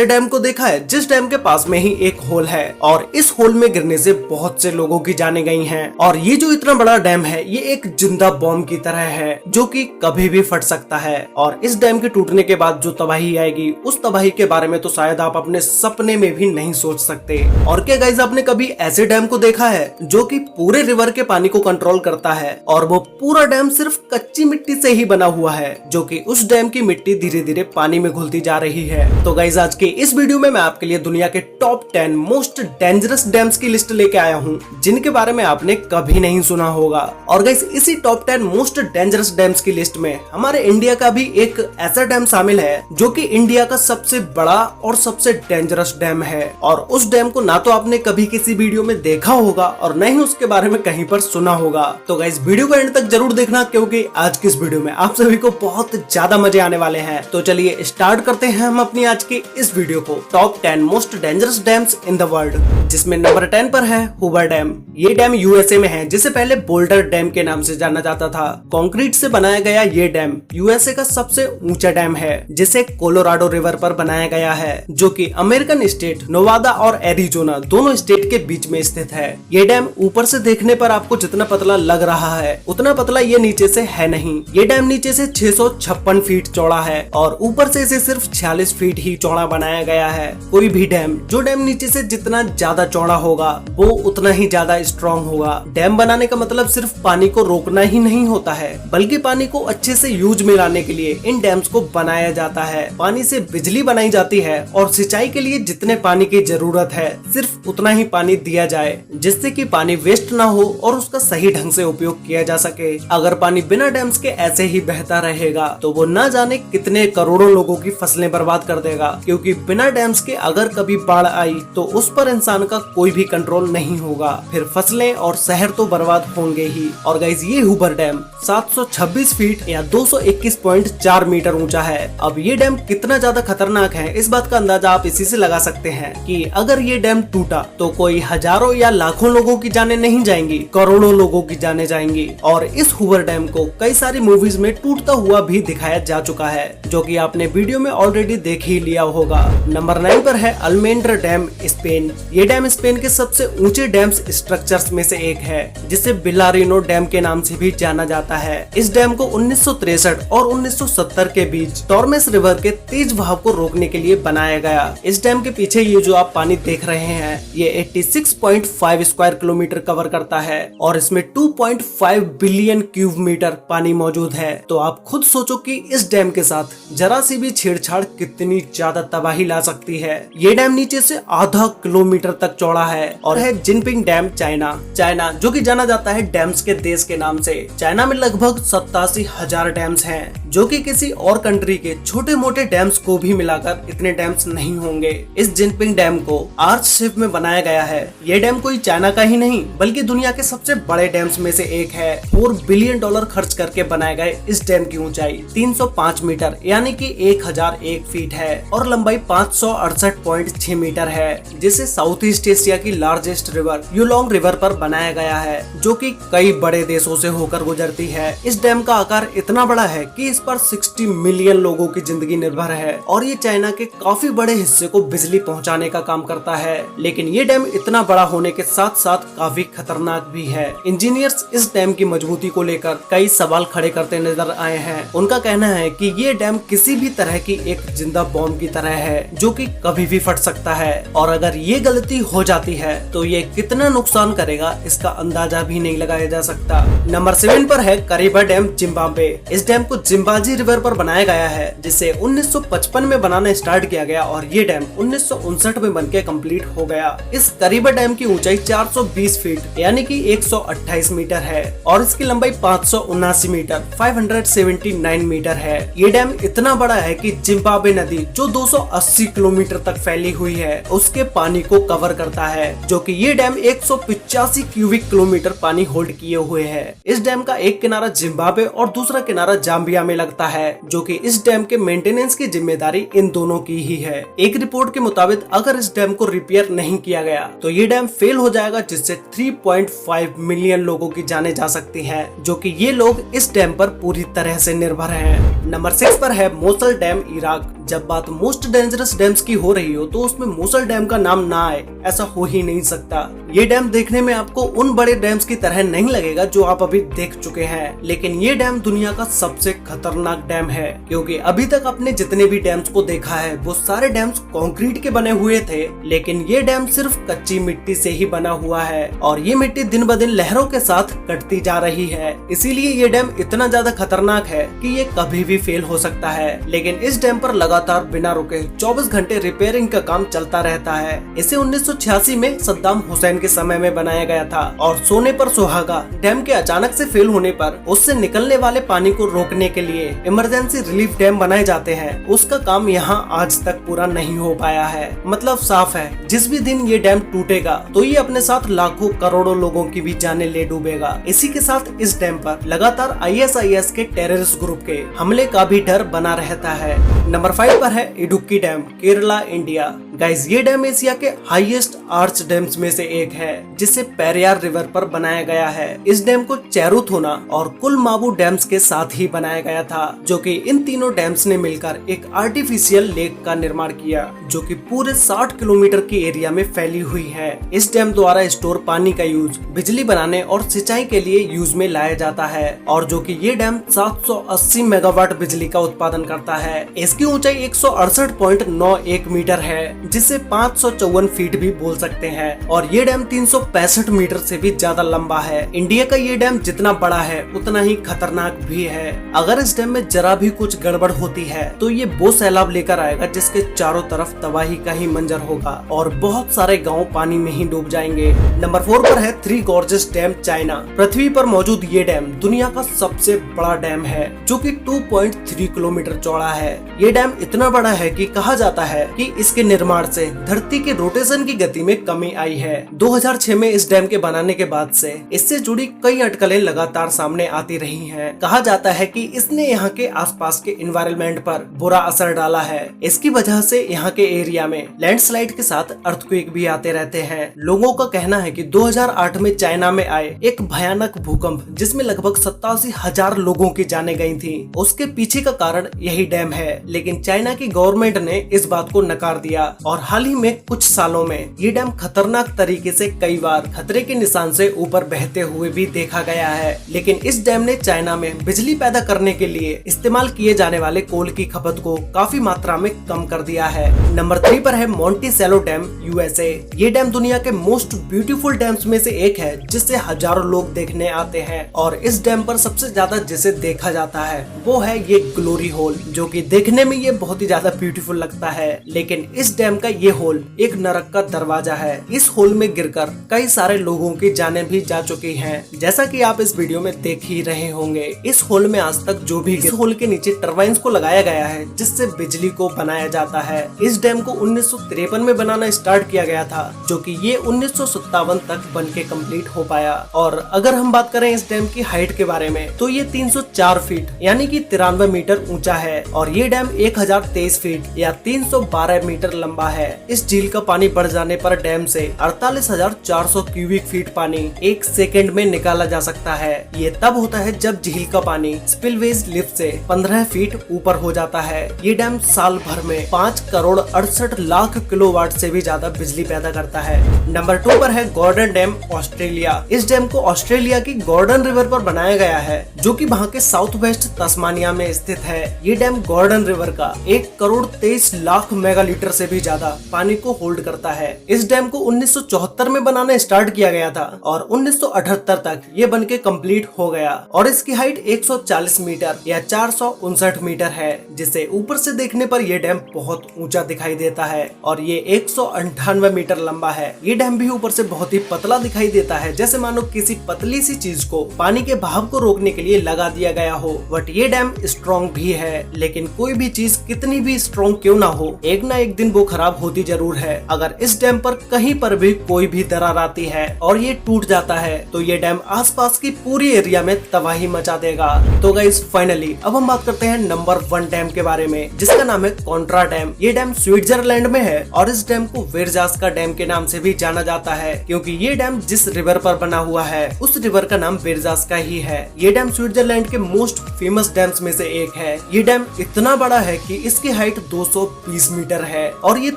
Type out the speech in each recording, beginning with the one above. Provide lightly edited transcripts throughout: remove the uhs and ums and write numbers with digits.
Dam को देखा है जिस डैम के पास में ही एक होल है और इस होल में गिरने से बहुत से लोगों की जानें गई हैं। और ये जो इतना बड़ा डैम है ये एक जिंदा बॉम्ब की तरह है जो कि कभी भी फट सकता है। और इस डैम के टूटने के बाद जो तबाही आएगी उस तबाही के बारे में तो शायद आप अपने सपने में भी नहीं सोच सकते। और क्या गाइस, आपने कभी ऐसे डैम को देखा है जो कि पूरे रिवर के पानी को कंट्रोल करता है और वो पूरा डैम सिर्फ कच्ची मिट्टी से ही बना हुआ है, जो कि उस डैम की मिट्टी धीरे धीरे पानी में घुलती जा रही है। तो गाइस, आज के इस वीडियो में मैं आपके लिए दुनिया के टॉप 10 मोस्ट डेंजरस डैम्स की लिस्ट लेके आया हूँ जिनके बारे में आपने कभी नहीं सुना होगा। और गाइस, इसी टॉप 10 मोस्ट डेंजरस डैम्स की लिस्ट में हमारे इंडिया का भी एक ऐसा डैम शामिल है जो कि इंडिया का सबसे बड़ा और सबसे डेंजरस डैम है। और उस डैम को ना तो आपने कभी किसी वीडियो में देखा होगा और न ही उसके बारे में कहीं पर सुना होगा। तो गाइस, वीडियो को एंड तक जरूर देखना क्योंकि आज की इस वीडियो में आप सभी को बहुत ज्यादा मजे आने वाले हैं। तो चलिए स्टार्ट करते हैं हम अपनी आज की इस वीडियो को top 10 most dangerous dams in the world, जिसमें नंबर 10 पर है हूवर डैम। ये डैम यूएसए में है जिसे पहले बोल्डर डैम के नाम से जाना जाता था। कंक्रीट से बनाया गया ये डैम यूएसए का सबसे ऊंचा डैम है जिसे कोलोराडो रिवर पर बनाया गया है जो कि अमेरिकन स्टेट नोवादा और एरिजोना दोनों स्टेट के बीच में स्थित है। ये डैम ऊपर से देखने पर आपको जितना पतला लग रहा है उतना पतला ये नीचे से है नहीं। ये डैम नीचे से 656 फीट चौड़ा है और ऊपर से इसे सिर्फ 46 फीट ही चौड़ा बनाया गया है। कोई भी डैम जो डैम नीचे से जितना ज्यादा चौड़ा होगा वो उतना ही ज्यादा स्ट्रॉन्ग होगा। डैम बनाने का मतलब सिर्फ पानी को रोकना ही नहीं होता है बल्कि पानी को अच्छे से यूज में लाने के लिए इन डैम्स को बनाया जाता है। पानी से बिजली बनाई जाती है और सिंचाई के लिए जितने पानी की जरूरत है सिर्फ उतना ही पानी दिया जाए जिससे कि पानी वेस्ट ना हो और उसका सही ढंग से उपयोग किया जा सके। अगर पानी बिना डैम्स के ऐसे ही बहता रहेगा तो वो ना जाने कितने करोड़ों लोगों की फसलें बर्बाद कर देगा, क्योंकि बिना डैम्स के अगर कभी बाढ़ आई तो उस पर इंसान का कोई भी कंट्रोल नहीं होगा, फिर फसलें और शहर तो बर्बाद होंगे ही। और गाइस, ये हूवर डैम 726 फीट या 221.4 मीटर ऊंचा है। अब ये डैम कितना ज्यादा खतरनाक है इस बात का अंदाजा आप इसी से लगा सकते हैं कि अगर ये डैम टूटा तो कोई हजारों या लाखों लोगों की जानें नहीं जाएंगी, करोड़ों लोगों की जानें जाएंगी। और इस हूवर डैम को कई सारी मूवीज में टूटता हुआ भी दिखाया जा चुका है जो कि आपने वीडियो में ऑलरेडी देख ही लिया होगा। नंबर 9 पर है अल्मेंड्रा डैम, स्पेन। ये डैम स्पेन के सबसे ऊंचे डैम्स स्ट्रक्चर्स में से एक है जिसे बिलारिनो डैम के नाम से भी जाना जाता है। इस डैम को 1963 और 1970 के बीच टॉर्मेस रिवर के तेज बहाव को रोकने के लिए बनाया गया। इस डैम के पीछे ये जो आप पानी देख रहे हैं ये 86.5 स्क्वायर किलोमीटर कवर करता है और इसमें 2.5 बिलियन क्यूब मीटर पानी मौजूद है। तो आप खुद सोचो कि इस डैम के साथ जरा सी भी छेड़छाड़ कितनी ज्यादा तबाही ला सकती है। ये डैम नीचे से आधा किलोमीटर तक चौड़ा है और है जिनपिंग डैम, चाइना जो कि जाना जाता है डैम्स के देश के नाम से। चाइना में लगभग 87,000 डैम्स हैं जो कि किसी और कंट्री के छोटे मोटे डैम्स को भी मिलाकर इतने डैम्स नहीं होंगे। इस जिनपिंग डैम को आर्च शेप में बनाया गया है। ये डैम कोई चाइना का ही नहीं बल्कि दुनिया के सबसे बड़े डैम्स में से एक है। $4 बिलियन खर्च करके बनाए गए इस डैम की ऊंचाई 305 मीटर यानी कि 1001 फीट है और लंबाई 568.6 मीटर है, जिसे साउथ ईस्ट एशिया की लार्जेस्ट रिवर यूलोंग रिवर पर बनाया गया है जो कि कई बड़े देशों से होकर गुजरती है। इस डैम का आकार इतना बड़ा है कि इस पर 60 मिलियन लोगों की जिंदगी निर्भर है और ये चाइना के काफी बड़े हिस्से को बिजली पहुंचाने का काम करता है। लेकिन ये डैम इतना बड़ा होने के साथ साथ काफी खतरनाक भी है। इंजीनियर्स इस डैम की मजबूती को लेकर कई सवाल खड़े करते नजर आए हैं। उनका कहना है कि ये डैम किसी भी तरह की एक जिंदा बॉम्ब की तरह है जो कि कभी भी फट सकता है और अगर ये गलती हो जाती है तो ये कितना नुकसान करेगा इसका अंदाजा भी नहीं लगाया जा सकता। नंबर 7 पर है करीबा डैम, जिम्बाब्वे। इस डैम को जिम्बाजी रिवर पर बनाया गया है जिसे 1955 में बनाना स्टार्ट किया गया और ये डैम 1959 में बनके कंप्लीट हो गया। इस करीबा डैम की ऊंचाई 420 फीट यानी कि 128 मीटर है और इसकी लंबाई 579 मीटर 579 मीटर है। ये डैम इतना बड़ा है कि जिम्बाब्वे नदी जो 280 किलोमीटर तक फैली हुई है उसके पानी को कवर करता है, जो कि ये डैम 185 क्यूबिक किलोमीटर पानी होल्ड किए हुए है। इस डैम का एक किनारा जिम्बाब्वे और दूसरा किनारा जाम्बिया में लगता है, जो कि इस डैम के मेंटेनेंस की जिम्मेदारी इन दोनों की ही है। एक रिपोर्ट के मुताबिक अगर इस डैम को रिपेयर नहीं किया गया तो ये डैम फेल हो जाएगा, जिससे 3.5 मिलियन लोगों की जाने जा सकती है, जो कि ये लोग इस डैम पर पूरी तरह से निर्भर हैं। नंबर 6 पर है मोसल डैम, इराक। जब बात मोस्ट डेंजरस डैम्स की हो रही हो तो उसमें मूसल डैम का नाम ना आए ऐसा हो ही नहीं सकता। ये डैम देखने में आपको उन बड़े डैम्स की तरह नहीं लगेगा जो आप अभी देख चुके हैं, लेकिन ये डैम दुनिया का सबसे खतरनाक डैम है, क्योंकि अभी तक आपने जितने भी डैम्स को देखा है वो सारे डैम्स कंक्रीट के बने हुए थे, लेकिन ये डैम सिर्फ कच्ची मिट्टी से ही बना हुआ है और ये मिट्टी दिन ब दिन लहरों के साथ कटती जा रही है। इसीलिए ये डैम इतना ज्यादा खतरनाक है कि ये कभी भी फेल हो सकता है। लेकिन इस डैम पर लगातार बिना रुके 24 घंटे रिपेयरिंग का काम चलता रहता है। इसे 1986 में सद्दाम हुसैन के समय में बनाया गया था और सोने पर सुहागा डैम के अचानक से फेल होने पर उससे निकलने वाले पानी को रोकने के लिए इमरजेंसी रिलीफ डैम बनाए जाते हैं। उसका काम यहाँ आज तक पूरा नहीं हो पाया है। मतलब साफ है, जिस भी दिन ये डैम टूटेगा तो ये अपने साथ लाखों करोड़ों लोगों की भी जानें ले डूबेगा। इसी के साथ इस डैम पर लगातार ISIS के टेररिस्ट ग्रुप के हमले का भी डर बना रहता है। नंबर 5 पर है Idukki dam, Kerala, India. Guys, ये डैम एशिया के हाईएस्ट आर्च डैम्स में से एक है, जिसे पेरियार रिवर पर बनाया गया है। इस डैम को चेरुथोना और कुलमाबू डैम्स के साथ ही बनाया गया था, जो कि इन तीनों डैम्स ने मिलकर एक आर्टिफिशियल लेक का निर्माण किया, जो कि पूरे 60 किलोमीटर की एरिया में फैली हुई है। इस डैम द्वारा स्टोर पानी का यूज बिजली बनाने और सिंचाई के लिए यूज में लाया जाता है, और जो कि ये डैम 780 मेगावाट बिजली का उत्पादन करता है। इसकी ऊंचाई 168.91 मीटर है, जिसे 554 फीट भी बोल सकते हैं, और ये डैम 365 मीटर से भी ज्यादा लंबा है। इंडिया का ये डैम जितना बड़ा है उतना ही खतरनाक भी है। अगर इस डैम में जरा भी कुछ गड़बड़ होती है तो ये वो सैलाब लेकर आएगा जिसके चारों तरफ तबाही का ही मंजर होगा और बहुत सारे गांव पानी में ही डूब जाएंगे। नंबर 4 पर है थ्री गॉर्जेस डैम, चाइना। पृथ्वी पर मौजूद ये डैम दुनिया का सबसे बड़ा डैम है, जो कि 2.3 किलोमीटर चौड़ा है। ये डैम इतना बड़ा है कि कहा जाता है कि इसके निर्माण से धरती के रोटेशन की गति में कमी आई है। 2006 में इस डैम के बनाने के बाद से इससे जुड़ी कई अटकलें लगातार सामने आती रही हैं। कहा जाता है कि इसने यहाँ के आसपास के एनवायरनमेंट पर बुरा असर डाला है। इसकी वजह से यहाँ के एरिया में लैंडस्लाइड के साथ अर्थक्वेक भी आते रहते हैं। लोगों का कहना है कि 2008 में चाइना में आए एक भयानक भूकंप, जिसमें लगभग 87,000 लोगों की जानें गई थी, उसके पीछे का कारण यही डैम है। लेकिन चाइना की गवर्नमेंट ने इस बात को नकार दिया और हाल ही में कुछ सालों में ये डैम खतरनाक तरीके से कई बार खतरे के निशान से ऊपर बहते हुए भी देखा गया है। लेकिन इस डैम ने चाइना में बिजली पैदा करने के लिए इस्तेमाल किए जाने वाले कोल की खपत को काफी मात्रा में कम कर दिया है। नंबर 3 पर है मोंटिसेलो डैम, USA। ये डैम दुनिया के मोस्ट ब्यूटीफुल डैम्स में से एक है, जिसे हजारों लोग देखने आते हैं, और इस डैम पर सबसे ज्यादा जिसे देखा जाता है वो है ये ग्लोरी होल, जो कि देखने में ये बहुत ही ज्यादा ब्यूटीफुल लगता है। लेकिन इस डैम का ये होल एक नरक का दरवाजा है। इस होल में गिरकर कई सारे लोगों की जानें भी जा चुकी हैं, जैसा कि आप इस वीडियो में देख ही रहे होंगे। इस होल में आज तक जो भी इस होल के नीचे टरबाइन्स को लगाया गया है, जिससे बिजली को बनाया जाता है। इस डैम को 1953 में बनाना स्टार्ट किया गया था, जो कि ये 1957 तक बन के कम्प्लीट हो पाया। और अगर हम बात करें इस डैम की हाइट के बारे में, तो ये 304 फीट यानी कि 93 मीटर ऊंचा है, और ये डैम 1023 फीट या 312 मीटर लंबा है। इस झील का पानी बढ़ जाने पर डैम से 48,400 क्यूबिक फीट पानी एक सेकंड में निकाला जा सकता है। ये तब होता है जब झील का पानी स्पिलवेज लिफ्ट से 15 फीट ऊपर हो जाता है। ये डैम साल भर में 5 करोड़ 68 लाख किलोवाट से भी ज्यादा बिजली पैदा करता है। नंबर 2 पर है गॉर्डन डैम, ऑस्ट्रेलिया। इस डैम को ऑस्ट्रेलिया की गॉर्डन रिवर पर बनाया गया है, जो कि वहाँ के साउथ वेस्ट तस्मानिया में स्थित है। ये डैम गॉर्डन रिवर का 1 करोड़ 23 लाख मेगालीटर से भी ज्यादा पानी को होल्ड करता है। इस डैम को 1974 में बनाना स्टार्ट किया गया था और 1978 तक ये बनके कंप्लीट हो गया, और इसकी हाइट 140 मीटर या 459 मीटर है, जिसे ऊपर से देखने पर यह डैम बहुत ऊंचा दिखाई देता है, और ये 198 मीटर लंबा है। ये डैम भी ऊपर से बहुत ही पतला दिखाई देता है, जैसे मानो किसी पतली सी चीज को पानी के बहाव को रोकने के लिए लगा दिया गया हो। बट ये डैम स्ट्रॉन्ग भी है, लेकिन कोई भी चीज कितनी भी स्ट्रॉन्ग क्यों ना हो, एक ना एक दिन वो खराब खराब होती जरूर है। अगर इस डैम पर कहीं पर भी कोई भी दरार आती है और ये टूट जाता है तो ये डैम आसपास की पूरी एरिया में तबाही मचा देगा। तो गाइस फाइनली अब हम बात करते हैं नंबर 1 डैम के बारे में, जिसका नाम है कोंट्रा डैम। ये डैम स्विट्जरलैंड में है और इस डैम को वेरजास्का डैम के नाम से भी जाना जाता है, क्योंकि ये डैम जिस रिवर पर बना हुआ है उस रिवर का नाम वेरजास्का ही है। ये डैम स्विट्जरलैंड के मोस्ट फेमस डैम्स में से एक है। ये डैम इतना बड़ा है कि इसकी हाइट 220 मीटर है और ये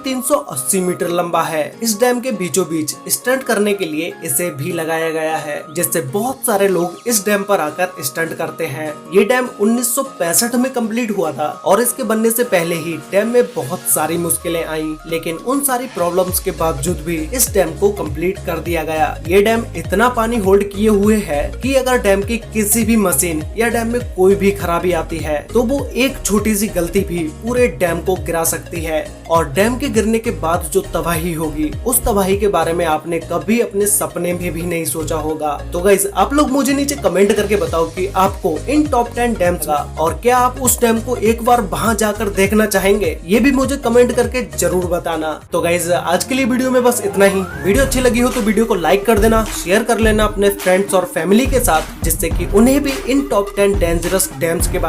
380 मीटर लंबा है। इस डैम के बीचों बीच स्टंट करने के लिए इसे भी लगाया गया है, जिससे बहुत सारे लोग इस डैम पर आकर स्टंट करते हैं। ये डैम 1965 में कंप्लीट हुआ था और इसके बनने से पहले ही डैम में बहुत सारी मुश्किलें आई, लेकिन उन सारी प्रॉब्लम्स के बावजूद भी इस डैम को कंप्लीट कर दिया गया। ये डैम इतना पानी होल्ड किए हुए है कि अगर डैम की किसी भी मशीन या डैम में कोई भी खराबी आती है तो वो एक छोटी सी गलती भी पूरे डैम को गिरा सकती है। और डैम के गिरने के बाद जो तबाही होगी उस तबाही के बारे में आपने कभी अपने सपने में भी नहीं सोचा होगा। तो गाइस आप लोग मुझे नीचे कमेंट करके बताओ कि आपको इन टॉप 10 डैम का, और क्या आप उस डैम को एक बार वहां जाकर देखना चाहेंगे, ये भी मुझे कमेंट करके जरूर बताना। तो गाइस आज के लिए वीडियो में बस इतना ही। वीडियो अच्छी लगी हो तो वीडियो को लाइक कर देना, शेयर कर लेना अपने फ्रेंड्स और फैमिली के साथ, जिससे कि उन्हें भी इन टॉप 10 डेंजरस डैम्स के बारे